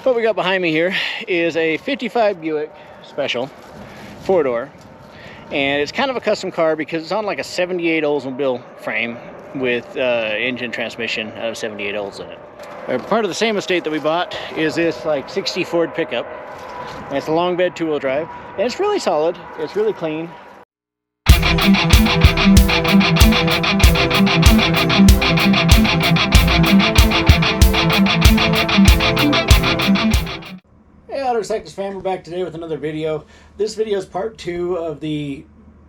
What we got behind me here is a 55 Buick Special 4-door, and it's kind of a custom car because it's on like a 78 Oldsmobile frame with engine transmission out of 78 Olds in it. Part of the same estate that we bought is this like 60 Ford pickup, and it's a long bed 2-wheel drive, and it's really solid. It's really clean. Hey Autocyclist fam, we're back today with another video. This video is part 2 of the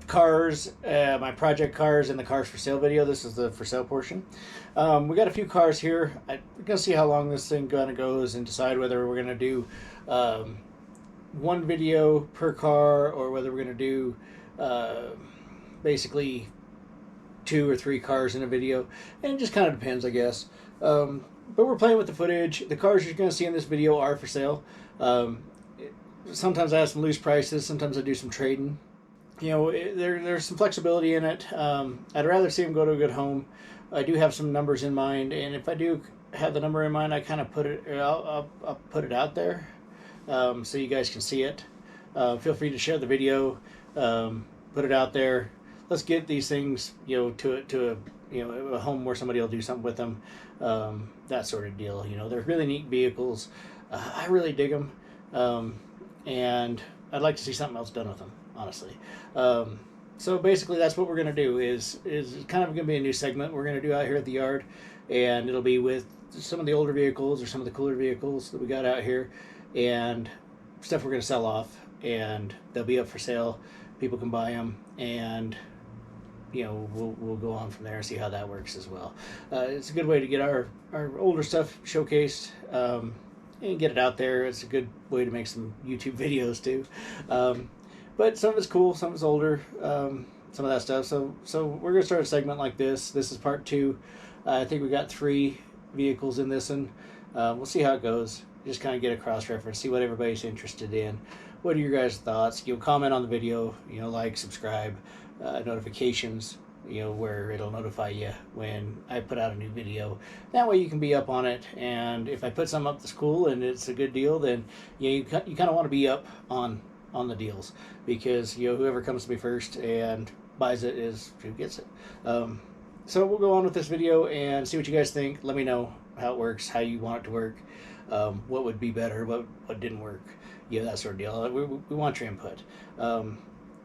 cars, my project cars and the cars for sale video. This is the for sale portion. We got a few cars here. We're gonna see how long this thing kind of goes and decide whether we're gonna do one video per car or whether we're gonna do basically 2 or 3 cars in a video, and it just kind of depends, I guess. But we're playing with the footage. The cars you're going to see in this video are for sale. Sometimes I have some loose prices. Sometimes I do some trading. You know, there's some flexibility in it. I'd rather see them go to a good home. I do have some numbers in mind, and if I do have the number in mind, I kind of put it. I'll put it out there so you guys can see it. Feel free to share the video. Put it out there. Let's get these things, you know, to a home where somebody will do something with them, that sort of deal. You know, they're really neat vehicles. I really dig them, and I'd like to see something else done with them, honestly. So basically, that's what we're gonna do. Is kind of gonna be a new segment we're gonna do out here at the yard, and it'll be with some of the older vehicles or some of the cooler vehicles that we got out here, and stuff we're gonna sell off, and they'll be up for sale. People can buy them, and you know, we'll go on from there and see how that works as well. It's a good way to get our older stuff showcased and get it out there. It's a good way to make some YouTube videos too. But some of it's cool, some of it's older, some of that stuff. So we're gonna start a segment like this. This is part 2. I think we got 3 vehicles in this one. We'll see how it goes. Just kind of get a cross reference, see what everybody's interested in. What are your guys' thoughts? You know, comment on the video. You know, like, subscribe. Notifications, you know, where it'll notify you when I put out a new video. That way you can be up on it, and if I put something up that's cool and it's a good deal, then you kind of want to be up on the deals, because you know, whoever comes to me first and buys it is who gets it. So we'll go on with this video and see what you guys think. Let me know how it works, how you want it to work, what would be better, what didn't work, yeah, that sort of deal. We want your input.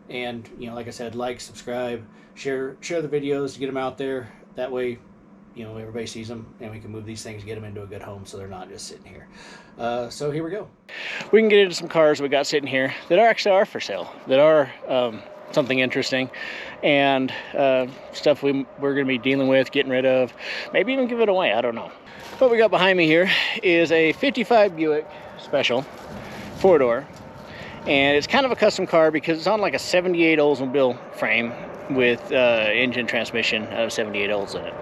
And you know, like I said, like, subscribe, share the videos to get them out there. That way, you know, everybody sees them, and we can move these things, get them into a good home, so they're not just sitting here. So here we go. We can get into some cars we got sitting here that are for sale, that are something interesting, and stuff we're going to be dealing with, getting rid of, maybe even give it away. I don't know. What we got behind me here is a 55 Buick Special 4-door. And it's kind of a custom car because it's on like a 78 Oldsmobile frame with engine transmission out of 78 Olds in it.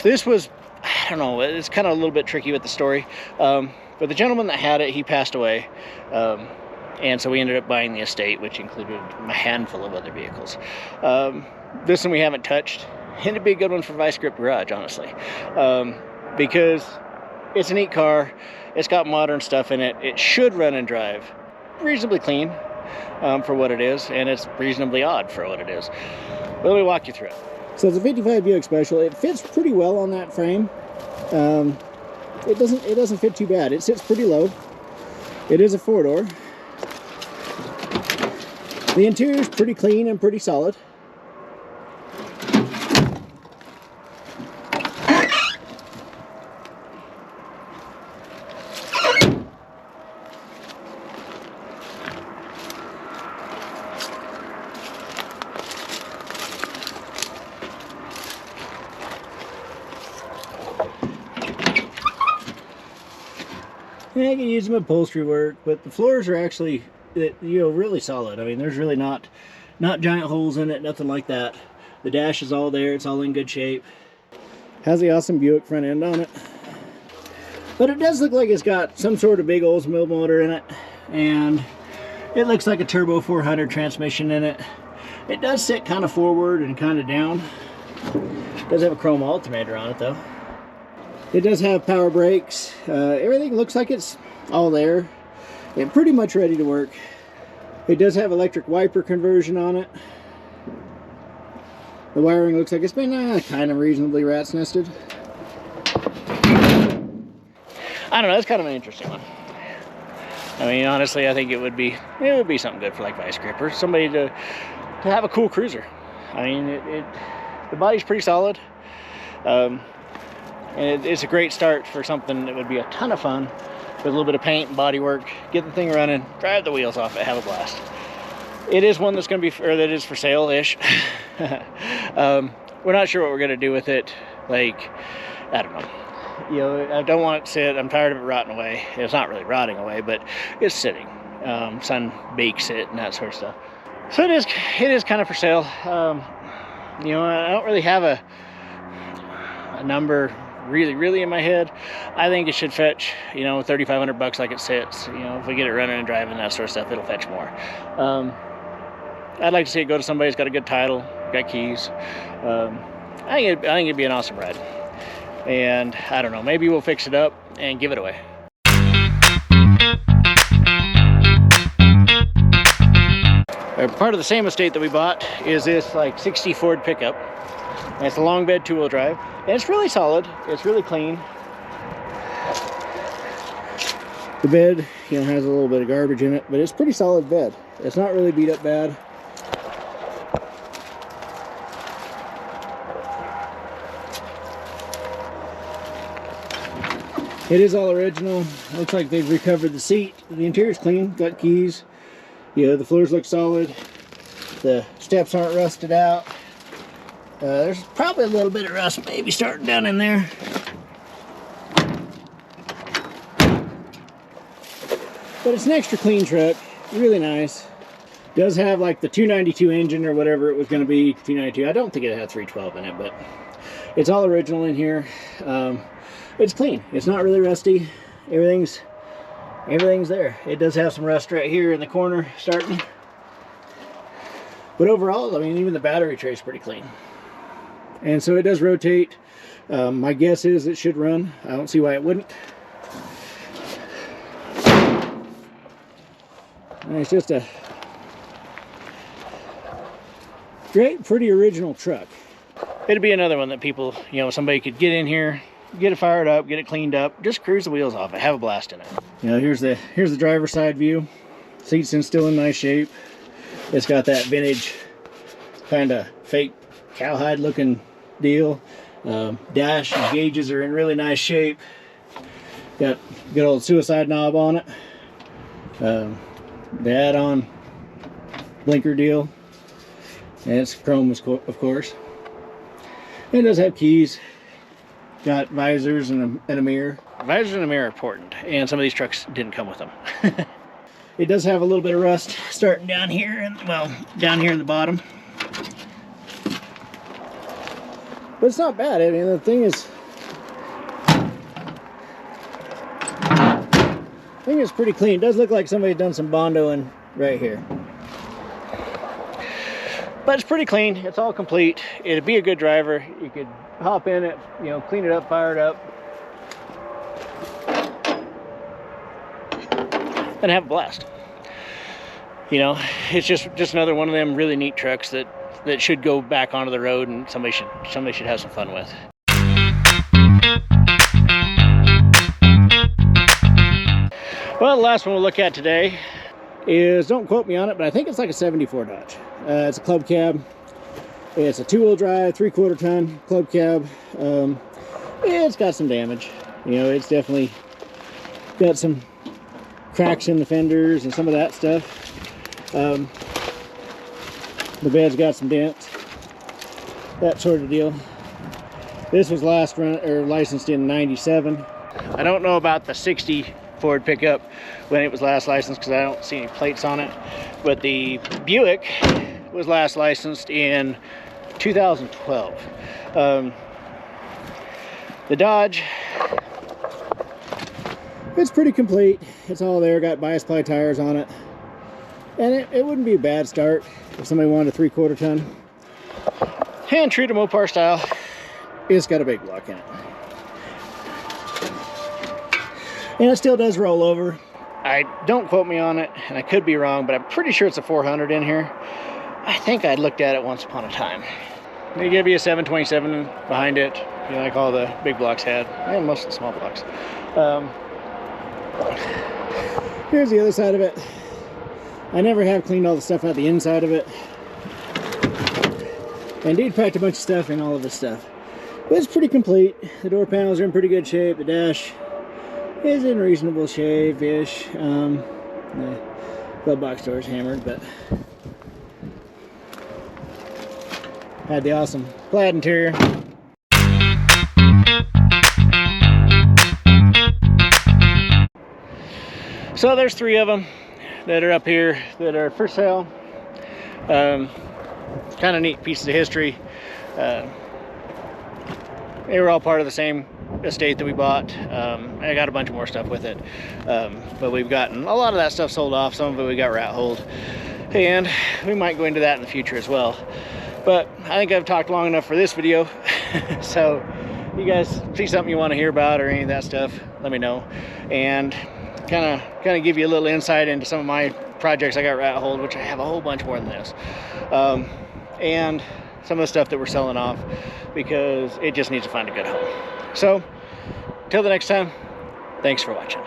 This was, I don't know, it's kind of a little bit tricky with the story. But the gentleman that had it, he passed away. And so we ended up buying the estate, which included a handful of other vehicles. This one we haven't touched. And it'd be a good one for Vice Grip Garage, honestly. Because it's a neat car. It's got modern stuff in it. It should run and drive reasonably clean for what it is, and it's reasonably odd for what it is. But let me walk you through it. So it's a 55 Buick Special. It fits pretty well on that frame. It doesn't fit too bad. It sits pretty low. It is a 4-door. The interior is pretty clean and pretty solid. Yeah, I can use some upholstery work, but the floors are actually, you know, really solid. I mean, there's really not giant holes in it, nothing like that. The dash is all there, it's all in good shape. Has the awesome Buick front end on it. But it does look like it's got some sort of big Oldsmobile motor in it, and it looks like a turbo 400 transmission in it. It does sit kind of forward and kind of down. It does have a chrome alternator on it though. It does have power brakes. Everything looks like it's all there and pretty much ready to work. It does have electric wiper conversion on it. The wiring looks like it's been kind of reasonably rat's nested. I don't know, it's kind of an interesting one. I mean, honestly, I think it would be something good for like vice gripper, somebody to have a cool cruiser. I mean, the body's pretty solid, and it's a great start for something that would be a ton of fun with a little bit of paint and body work. Get the thing running, drive the wheels off it, have a blast. It is one that's going to be, or that is for sale-ish. We're not sure what we're going to do with it. Like, I don't know. You know, I don't want it to sit. I'm tired of it rotting away. It's not really rotting away, but it's sitting. Sun bakes it and that sort of stuff. So it is kind of for sale. You know, I don't really have a number really in my head. I think it should fetch, you know, $3,500 like it sits. You know, if we get it running and driving, that sort of stuff, it'll fetch more. I'd like to see it go to somebody who's got a good title, got keys. I think it'd be an awesome ride. And I don't know, maybe we'll fix it up and give it away. Part of the same estate that we bought is this like 60 Ford pickup. And it's a long bed 2-wheel drive. And it's really solid, it's really clean. The bed, you know, has a little bit of garbage in it, but it's a pretty solid bed. It's not really beat up bad. It is all original. Looks like they've recovered the seat. The interior's clean, got keys. Yeah, the floors look solid. The steps aren't rusted out. There's probably a little bit of rust maybe starting down in there. But it's an extra clean truck, really nice. Does have like the 292 engine or whatever it was going to be, 292. I don't think it had 312 in it, but it's all original in here. It's clean. It's not really rusty. Everything's there. It does have some rust right here in the corner starting. But overall, I mean, even the battery tray is pretty clean. And so it does rotate. My guess is it should run. I don't see why it wouldn't. And it's just a great, pretty original truck. It'd be another one that people, you know, somebody could get in here, get it fired up, get it cleaned up, just cruise the wheels off it, have a blast in it. You know, here's the driver's side view. Seats still in nice shape. It's got that vintage kind of fake cowhide looking deal. Dash and gauges are in really nice shape. Got good old suicide knob on it. The add-on blinker deal. And it's chrome, of course. It does have keys. Got visors and a mirror. Visors and a mirror are important, and some of these trucks didn't come with them. It does have a little bit of rust starting down here, and well, down here in the bottom. But it's not bad. I mean, the thing is pretty clean. It does look like somebody's done some bondoing right here. But it's pretty clean. It's all complete. It'd be a good driver. You could hop in it, you know, clean it up, fire it up, and have a blast. You know, it's just another one of them really neat trucks that should go back onto the road, and somebody should have some fun with. Well, the last one we'll look at today is, don't quote me on it, but I think it's like a 74 Dodge. It's a club cab. It's a 2-wheel drive, 3/4 ton club cab. It's got some damage. You know, it's definitely got some cracks in the fenders and some of that stuff. The bed's got some dents, that sort of deal. This was last licensed in '97. I don't know about the 60 Ford pickup when it was last licensed because I don't see any plates on it, but the Buick was last licensed in 2012. The Dodge, it's pretty complete. It's all there, got bias ply tires on it, and it wouldn't be a bad start if somebody wanted a 3/4 ton. And true to Mopar style, it's got a big block in it. And it still does roll over. Don't quote me on it, and I could be wrong, but I'm pretty sure it's a 400 in here. I think I looked at it once upon a time. They give you a 727 behind it, you know, like all the big blocks had, and most of the small blocks. Here's the other side of it. I never have cleaned all the stuff out the inside of it. And dude packed a bunch of stuff in all of this stuff. But it's pretty complete. The door panels are in pretty good shape. The dash is in reasonable shape-ish. The glove box door is hammered, but had the awesome plaid interior. So there's 3 of them that are up here that are for sale. Kind of neat pieces of history. They were all part of the same estate that we bought. I got a bunch more stuff with it, but we've gotten a lot of that stuff sold off. Some of it we got rat holed, and we might go into that in the future as well. But I think I've talked long enough for this video. So you guys see something you want to hear about or any of that stuff, let me know, and kind of give you a little insight into some of my projects I got rat holed, which I have a whole bunch more than this, and some of the stuff that we're selling off because it just needs to find a good home. So till the next time, thanks for watching.